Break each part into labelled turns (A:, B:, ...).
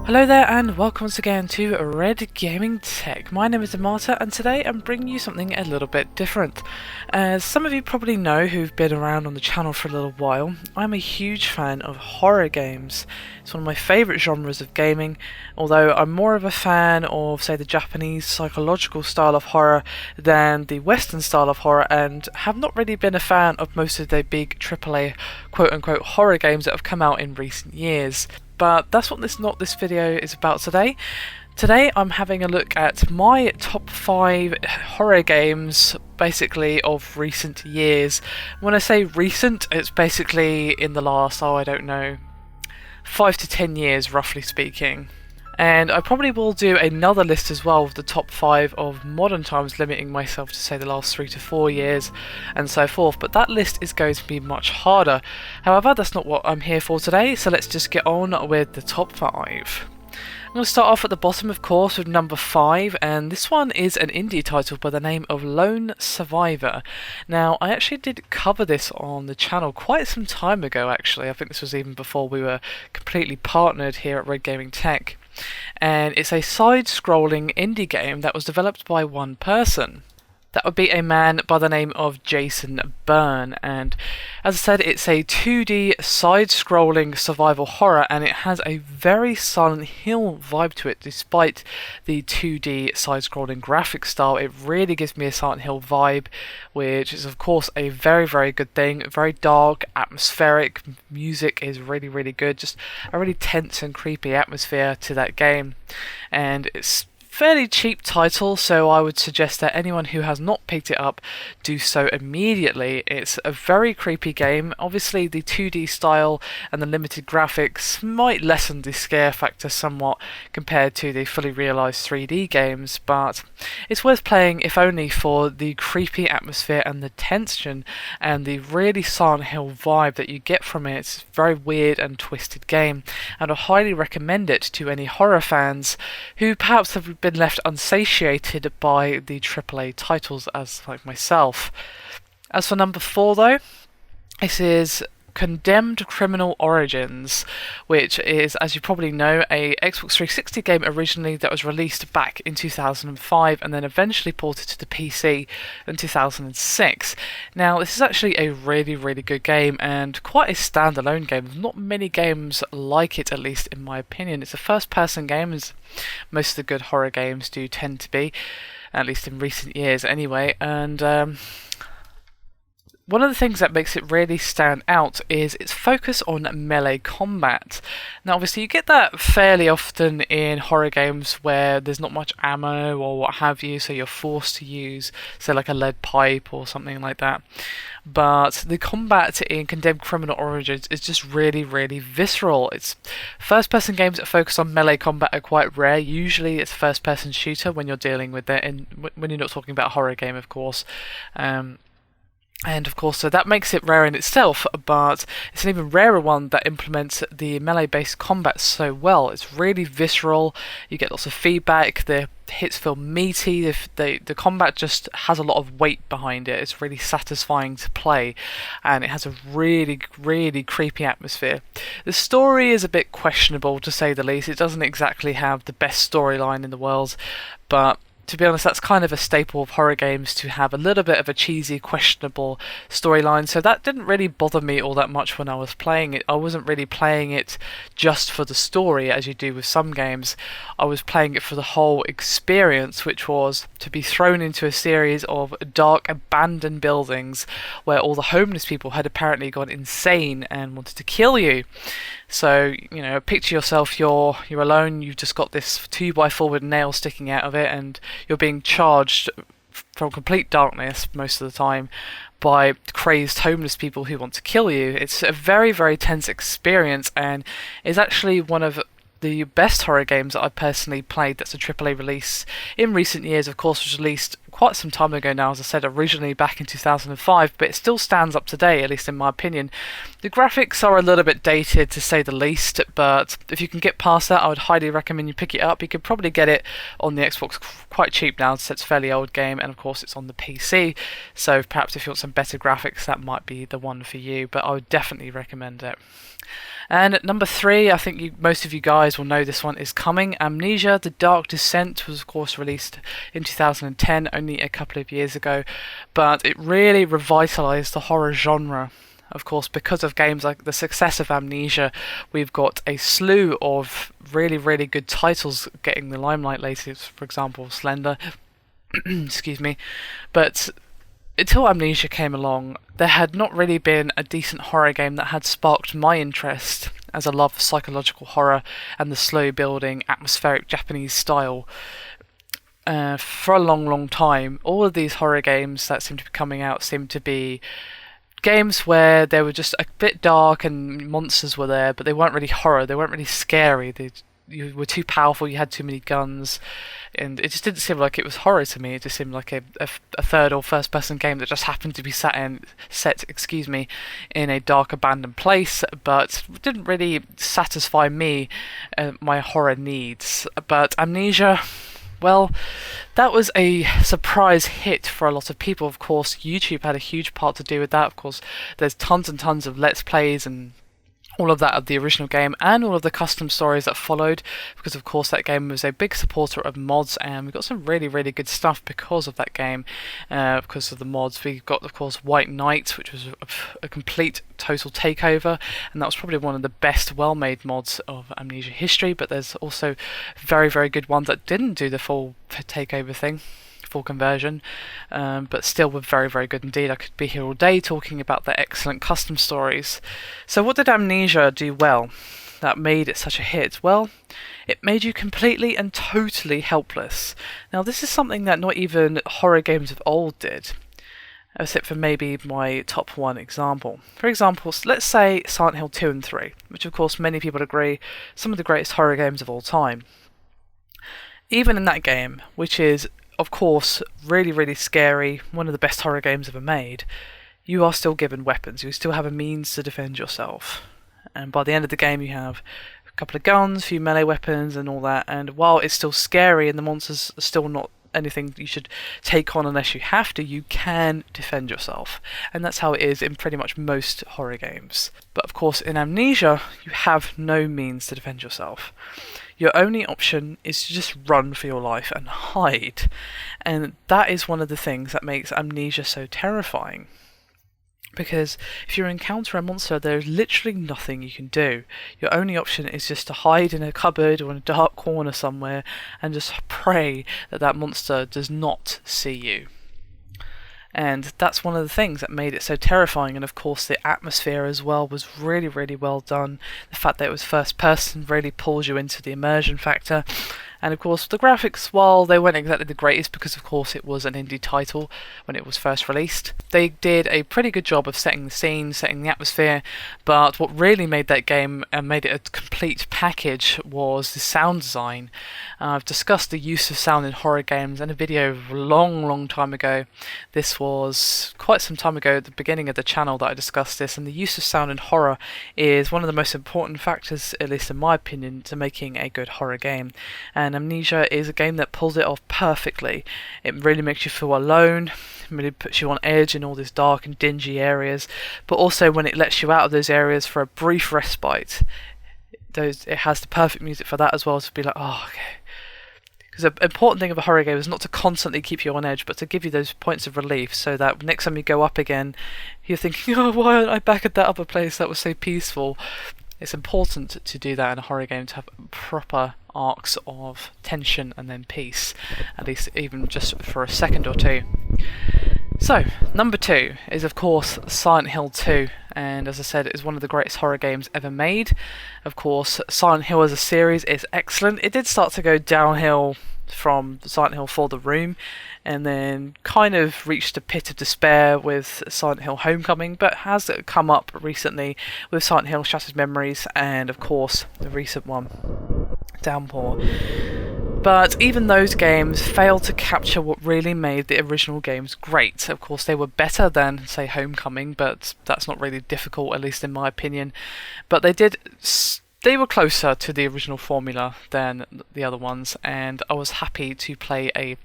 A: Hello there and welcome once again to Red Gaming Tech. My name is Amata and today I'm bringing you something a little bit different. As some of you probably know who've been around on the channel for a little while, I'm a huge fan of horror games. It's one of my favourite genres of gaming, although I'm more of a fan of, say, the Japanese psychological style of horror than the Western style of horror, and have not really been a fan of most of the big AAA quote-unquote horror games that have come out in recent years. But that's what this video is about today. Today I'm having a look at my top 5 horror games, basically of recent years. When I say recent, it's basically in the last, I don't know, 5 to 10 years roughly speaking. And I probably will do another list as well of the top 5 of modern times, limiting myself to say the last 3 to 4 years and so forth, but that list is going to be much harder. However, that's not what I'm here for today, so let's just get on with the top 5. I'm going to start off at the bottom, of course, with number 5, and this one is an indie title by the name of Lone Survivor. Now, I actually did cover this on the channel quite some time ago, actually. I think this was even before we were completely partnered here at Red Gaming Tech. And it's a side-scrolling indie game that was developed by one person. That would be a man by the name of Jason Byrne, and as I said, it's a 2D side-scrolling survival horror, and it has a very Silent Hill vibe to it. Despite the 2D side-scrolling graphic style, it really gives me a Silent Hill vibe, which is of course a very, very good thing. Very dark, atmospheric, music is really, really good, just a really tense and creepy atmosphere to that game, and it's fairly cheap title, so I would suggest that anyone who has not picked it up do so immediately. It's a very creepy game. Obviously the 2D style and the limited graphics might lessen the scare factor somewhat compared to the fully realised 3D games, but it's worth playing if only for the creepy atmosphere and the tension and the really Silent Hill vibe that you get from it. It's a very weird and twisted game, and I highly recommend it to any horror fans who perhaps have been left unsatiated by the AAA titles, as like myself. As for number 4 though, this is Condemned Criminal Origins, which is, as you probably know, a Xbox 360 game originally that was released back in 2005 and then eventually ported to the PC in 2006. Now, this is actually a really, really good game and quite a standalone game. There's not many games like it, at least in my opinion. It's a first-person game, as most of the good horror games do tend to be, at least in recent years anyway, and one of the things that makes it really stand out is its focus on melee combat. Now, obviously, you get that fairly often in horror games where there's not much ammo or what have you, so you're forced to use, say, like a lead pipe or something like that. But the combat in Condemned Criminal Origins is just really, really visceral. It's first-person games that focus on melee combat are quite rare. Usually, it's a first-person shooter when you're dealing with it, and when you're not talking about a horror game, of course. And of course, so that makes it rare in itself, but it's an even rarer one that implements the melee-based combat so well. It's really visceral, you get lots of feedback, the hits feel meaty, the combat just has a lot of weight behind it. It's really satisfying to play, and it has a really, really creepy atmosphere. The story is a bit questionable, to say the least. It doesn't exactly have the best storyline in the world, but to be honest, that's kind of a staple of horror games, to have a little bit of a cheesy, questionable storyline, so that didn't really bother me all that much when I was playing it. I wasn't really playing it just for the story, as you do with some games. I was playing it for the whole experience, which was to be thrown into a series of dark, abandoned buildings where all the homeless people had apparently gone insane and wanted to kill you. So, you know, picture yourself, you're alone, you've just got this 2x4 with nails sticking out of it, and you're being charged from complete darkness most of the time by crazed homeless people who want to kill you. It's a very, very tense experience, and is actually one of the best horror games that I've personally played that's a AAA release in recent years. Of course, was released quite some time ago now, as I said, originally back in 2005, but it still stands up today, at least in my opinion. The graphics are a little bit dated, to say the least, but if you can get past that, I would highly recommend you pick it up. You could probably get it on the Xbox quite cheap now, so it's a fairly old game, and of course it's on the PC, so perhaps if you want some better graphics, that might be the one for you, but I would definitely recommend it. And at number 3, I think most of you guys will know this one is coming. Amnesia: The Dark Descent was of course released in 2010, only a couple of years ago, but it really revitalized the horror genre. Of course, because of games like the success of Amnesia, we've got a slew of really, really good titles getting the limelight lately. For example, Slender. Excuse me. But until Amnesia came along, there had not really been a decent horror game that had sparked my interest, as I love psychological horror and the slow building, atmospheric Japanese style. For a long, long time, all of these horror games that seem to be coming out seem to be games where they were just a bit dark and monsters were there, but they weren't really horror, they weren't really scary. You were too powerful, you had too many guns, and it just didn't seem like it was horror to me. It just seemed like a third or first person game that just happened to be set in a dark abandoned place, but didn't really satisfy me, my horror needs. But Amnesia, well, that was a surprise hit for a lot of people. Of course, YouTube had a huge part to do with that. Of course, there's tons and tons of Let's Plays and all of that of the original game and all of the custom stories that followed, because of course that game was a big supporter of mods, and we got some really, really good stuff because of that game, because of the mods. We got, of course, White Knight, which was a complete total takeover, and that was probably one of the best well-made mods of Amnesia history. But there's also very, very good ones that didn't do the full takeover thing, full conversion, but still were very, very good indeed. I could be here all day talking about the excellent custom stories. So what did Amnesia do well that made it such a hit? Well, it made you completely and totally helpless. Now, this is something that not even horror games of old did, except for maybe my top one example. For example, let's say Silent Hill 2 and 3, which of course many people agree some of the greatest horror games of all time. Even in that game, which is of course really, really scary, one of the best horror games ever made, you are still given weapons. You still have a means to defend yourself. And by the end of the game you have a couple of guns, a few melee weapons and all that, and while it's still scary and the monsters are still not anything you should take on unless you have to, you can defend yourself. And that's how it is in pretty much most horror games. But of course in Amnesia you have no means to defend yourself. Your only option is to just run for your life and hide. And that is one of the things that makes Amnesia so terrifying. Because if you encounter a monster, there's literally nothing you can do. Your only option is just to hide in a cupboard or in a dark corner somewhere and just pray that that monster does not see you. And that's one of the things that made it so terrifying. And of course the atmosphere as well was really, really well done. The fact that it was first person really pulls you into the immersion factor. And of course the graphics, while they weren't exactly the greatest, because of course it was an indie title when it was first released, they did a pretty good job of setting the scene, setting the atmosphere. But what really made that game and made it a complete package was the sound design. I've discussed the use of sound in horror games in a video a long, long time ago. This was quite some time ago at the beginning of the channel that I discussed this, and the use of sound in horror is one of the most important factors, at least in my opinion, to making a good horror game. And Amnesia is a game that pulls it off perfectly. It really makes you feel alone, it really puts you on edge in all these dark and dingy areas, but also when it lets you out of those areas for a brief respite, it has the perfect music for that as well, to be like, oh, okay. Because the important thing of a horror game is not to constantly keep you on edge, but to give you those points of relief, so that next time you go up again, you're thinking, oh, why aren't I back at that other place that was so peaceful? It's important to do that in a horror game, to have proper arcs of tension and then peace, at least even just for a second or two. So, number 2 is of course Silent Hill 2, and as I said, it is one of the greatest horror games ever made. Of course, Silent Hill as a series is excellent. It did start to go downhill from Silent Hill for the Room, and then kind of reached a pit of despair with Silent Hill Homecoming, but has come up recently with Silent Hill Shattered Memories and of course the recent one, Downpour. But even those games failed to capture what really made the original games great. Of course, they were better than, say, Homecoming, but that's not really difficult, at least in my opinion. But they were closer to the original formula than the other ones, and I was happy to play a,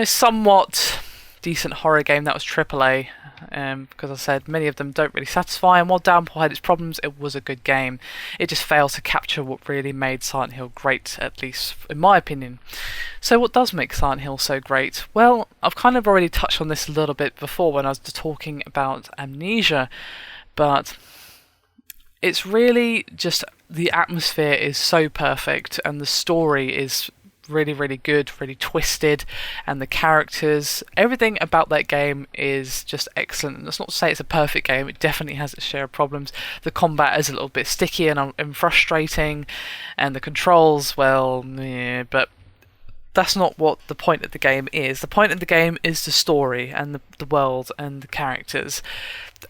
A: somewhat decent horror game that was AAA, because I said many of them don't really satisfy, and while Downpour had its problems, it was a good game. It just failed to capture what really made Silent Hill great, at least in my opinion. So what does make Silent Hill so great? Well, I've kind of already touched on this a little bit before when I was talking about Amnesia, but it's really just the atmosphere is so perfect, and the story is really, really good, really twisted, and the characters, everything about that game is just excellent. And that's not to say it's a perfect game, it definitely has its share of problems. The combat is a little bit sticky and frustrating, and the controls, well, yeah, but that's not what the point of the game is. The point of the game is the story and the world and the characters.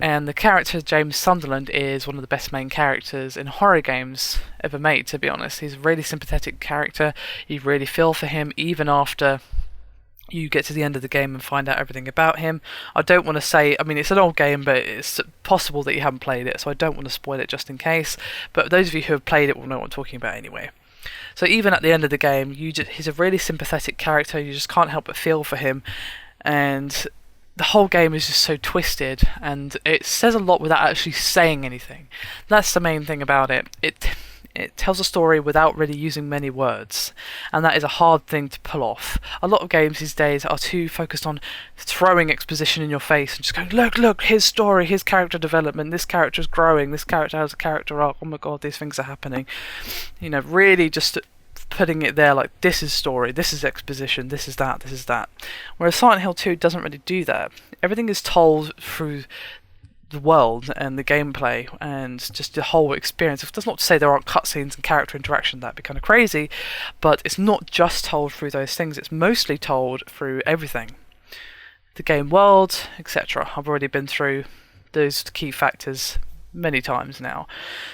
A: And the character James Sunderland is one of the best main characters in horror games ever made, to be honest. He's a really sympathetic character. You really feel for him even after you get to the end of the game and find out everything about him. I don't want to say, I mean, it's an old game, but it's possible that you haven't played it, so I don't want to spoil it just in case. But those of you who have played it will know what I'm talking about anyway. So even at the end of the game, he's a really sympathetic character. You just can't help but feel for him. And the whole game is just so twisted, and it says a lot without actually saying anything. That's the main thing about it. It tells a story without really using many words, and that is a hard thing to pull off. A lot of games these days are too focused on throwing exposition in your face and just going, look, his story, his character development, this character's growing, this character has a character arc, oh my god, these things are happening. You know, really just putting it there like, this is story, this is exposition, this is that, this is that. Whereas Silent Hill 2 doesn't really do that. Everything is told through the world and the gameplay and just the whole experience. That's not to say there aren't cutscenes and character interaction, that'd be kind of crazy, but it's not just told through those things, it's mostly told through everything. The game world, etc. I've already been through those key factors many times now.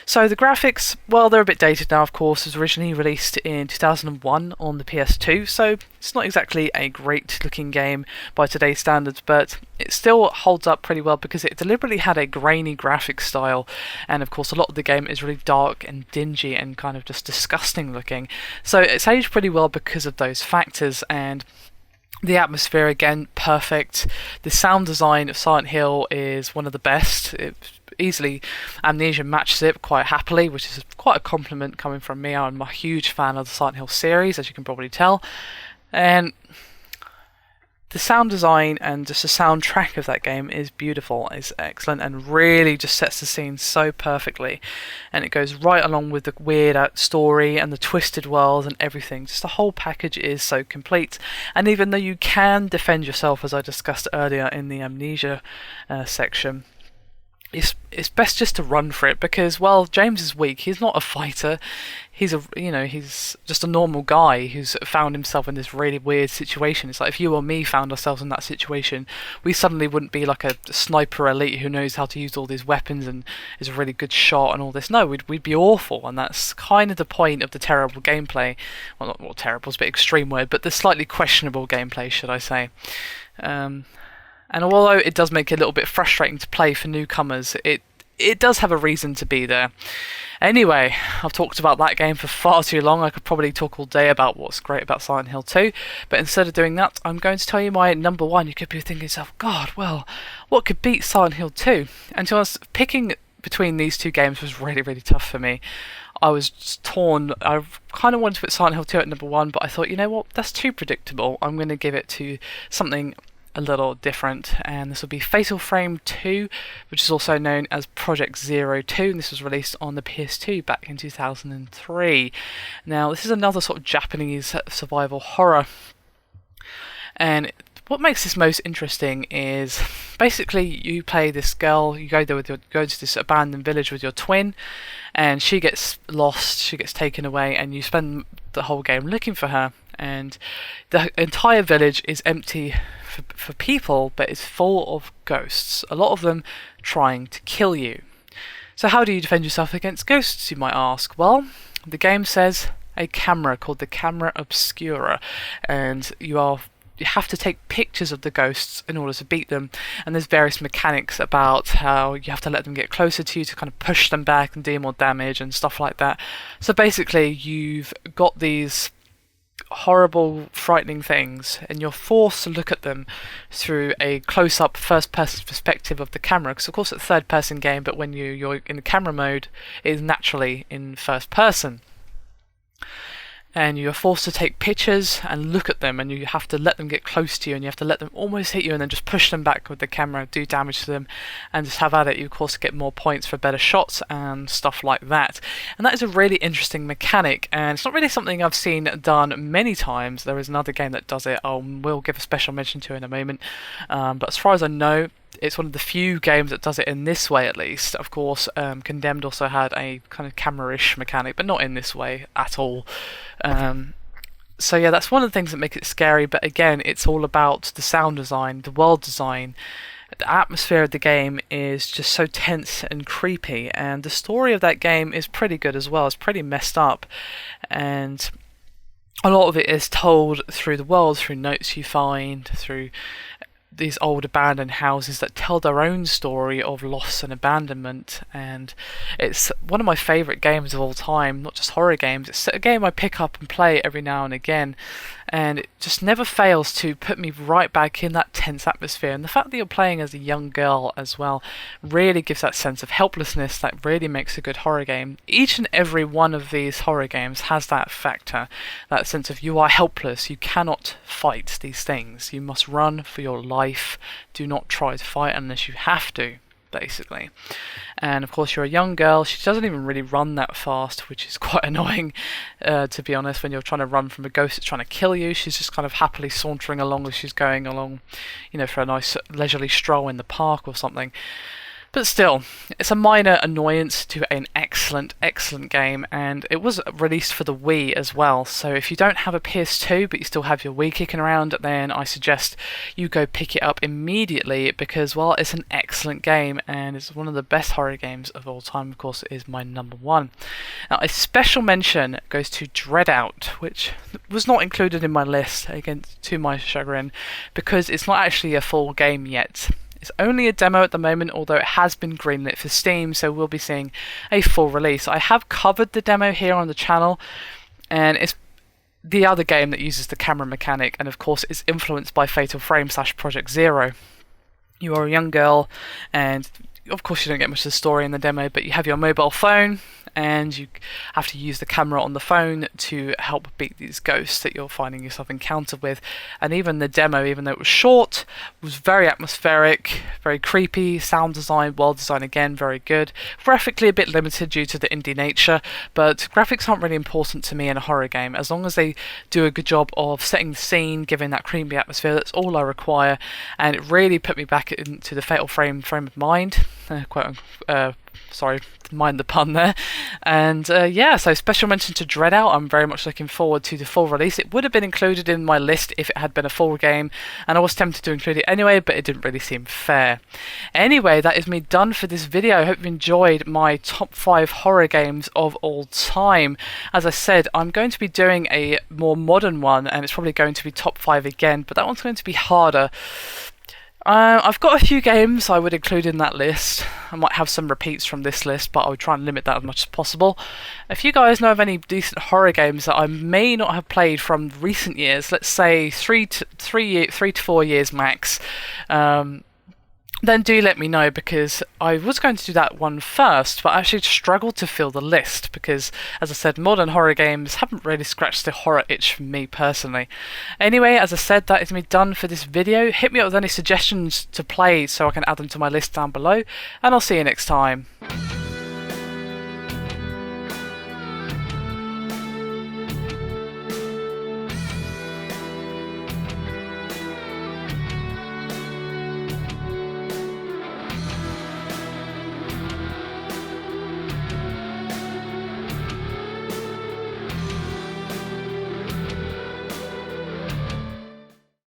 A: So the graphics, well, they're a bit dated now, of course. It was originally released in 2001 on the PS2, so it's not exactly a great looking game by today's standards, but it still holds up pretty well because it deliberately had a grainy graphic style, and of course a lot of the game is really dark and dingy and kind of just disgusting looking. So it's aged pretty well because of those factors, and the atmosphere, again, perfect. The sound design of Silent Hill is one of the best. Easily Amnesia matches it quite happily, which is quite a compliment coming from me. I'm a huge fan of the Silent Hill series, as you can probably tell, and the sound design and just the soundtrack of that game is beautiful, is excellent, and really just sets the scene so perfectly, and it goes right along with the weird story and the twisted world and everything. Just the whole package is so complete, and even though you can defend yourself, as I discussed earlier in the Amnesia section, it's best just to run for it, because, well, James is weak. He's not a fighter. He's just a normal guy who's found himself in this really weird situation. It's like if you or me found ourselves in that situation, we suddenly wouldn't be like a sniper elite who knows how to use all these weapons and is a really good shot and all this. No, we'd be awful, and that's kind of the point of the terrible gameplay. Well, not terrible, it's a bit extreme word, but the slightly questionable gameplay, should I say. And although it does make it a little bit frustrating to play for newcomers, it does have a reason to be there. Anyway, I've talked about that game for far too long. I could probably talk all day about what's great about Silent Hill 2, but instead of doing that, I'm going to tell you my number one. You could be thinking to yourself, God, well, what could beat Silent Hill 2? And to be honest, picking between these two games was really, really tough for me. I was just torn. I kind of wanted to put Silent Hill 2 at number one, but I thought, you know what, that's too predictable. I'm going to give it to something a little different, and this will be Fatal Frame 2, which is also known as Project Zero 2, and this was released on the PS2 back in 2003. Now, this is another sort of Japanese survival horror, and what makes this most interesting is basically you play this girl, you go to this abandoned village with your twin, and she gets lost, she gets taken away, and you spend the whole game looking for her, and the entire village is empty for people, but it's full of ghosts, a lot of them trying to kill you. So how do you defend yourself against ghosts, you might ask? Well, the game says a camera called the Camera Obscura, and you have to take pictures of the ghosts in order to beat them, and there's various mechanics about how you have to let them get closer to you to kind of push them back and do more damage and stuff like that. So basically you've got these horrible, frightening things, and you're forced to look at them through a close-up first-person perspective of the camera, because of course it's a third-person game, but when you're in the camera mode, it is naturally in first person. And you're forced to take pictures and look at them, and you have to let them get close to you, and you have to let them almost hit you and then just push them back with the camera, do damage to them, and just have at it. You of course get more points for better shots and stuff like that. And that is a really interesting mechanic, and it's not really something I've seen done many times. There is another game that does it, we'll give a special mention to in a moment, but as far as I know, it's one of the few games that does it in this way, at least. Of course, Condemned also had a kind of camera-ish mechanic, but not in this way at all. So yeah, that's one of the things that make it scary, but again, it's all about the sound design, the world design. The atmosphere of the game is just so tense and creepy, and the story of that game is pretty good as well. It's pretty messed up, and a lot of it is told through the world, through notes you find, through these old abandoned houses that tell their own story of loss and abandonment. And it's one of my favourite games of all time, not just horror games. It's a game I pick up and play every now and again, and it just never fails to put me right back in that tense atmosphere. And the fact that you're playing as a young girl as well really gives that sense of helplessness that really makes a good horror game. Each and every one of these horror games has that factor, that sense of you are helpless, you cannot fight these things, you must run for your life, do not try to fight unless you have to, basically. And of course you're a young girl, she doesn't even really run that fast, which is quite annoying, to be honest. When you're trying to run from a ghost that's trying to kill you, she's just kind of happily sauntering along as she's going along, you know, for a nice leisurely stroll in the park or something. But still, it's a minor annoyance to an excellent, excellent game, and it was released for the Wii as well. So if you don't have a PS2 but you still have your Wii kicking around, then I suggest you go pick it up immediately, because, well, it's an excellent game and it's one of the best horror games of all time. Of course, it is my number one. Now, a special mention goes to Dread Out, which was not included in my list, again, to my chagrin, because it's not actually a full game yet. It's only a demo at the moment, although it has been greenlit for Steam, so we'll be seeing a full release. I have covered the demo here on the channel, and it's the other game that uses the camera mechanic, and of course is influenced by Fatal Frame / Project Zero. You are a young girl, and of course you don't get much of the story in the demo, but you have your mobile phone, and you have to use the camera on the phone to help beat these ghosts that you're finding yourself encountered with. And even the demo, even though it was short, was very atmospheric, very creepy. Sound design, world design, again, very good. Graphically a bit limited due to the indie nature, but graphics aren't really important to me in a horror game. As long as they do a good job of setting the scene, giving that creepy atmosphere, that's all I require. And it really put me back into the Fatal frame of mind. Sorry, mind the pun there. And yeah, so special mention to Dread Out. I'm very much looking forward to the full release. It would have been included in my list if it had been a full game, and I was tempted to include it anyway, but it didn't really seem fair. Anyway, that is me done for this video. I hope you enjoyed my top 5 horror games of all time. As I said, I'm going to be doing a more modern one, and it's probably going to be top 5 again, but that one's going to be harder. I've got a few games I would include in that list. I might have some repeats from this list, but I would try and limit that as much as possible. If you guys know of any decent horror games that I may not have played from recent years, let's say 3 to 4 years max, then do let me know, because I was going to do that one first, but I actually struggled to fill the list because, as I said, modern horror games haven't really scratched the horror itch for me personally. Anyway, as I said, that is me done for this video. Hit me up with any suggestions to play so I can add them to my list down below, and I'll see you next time.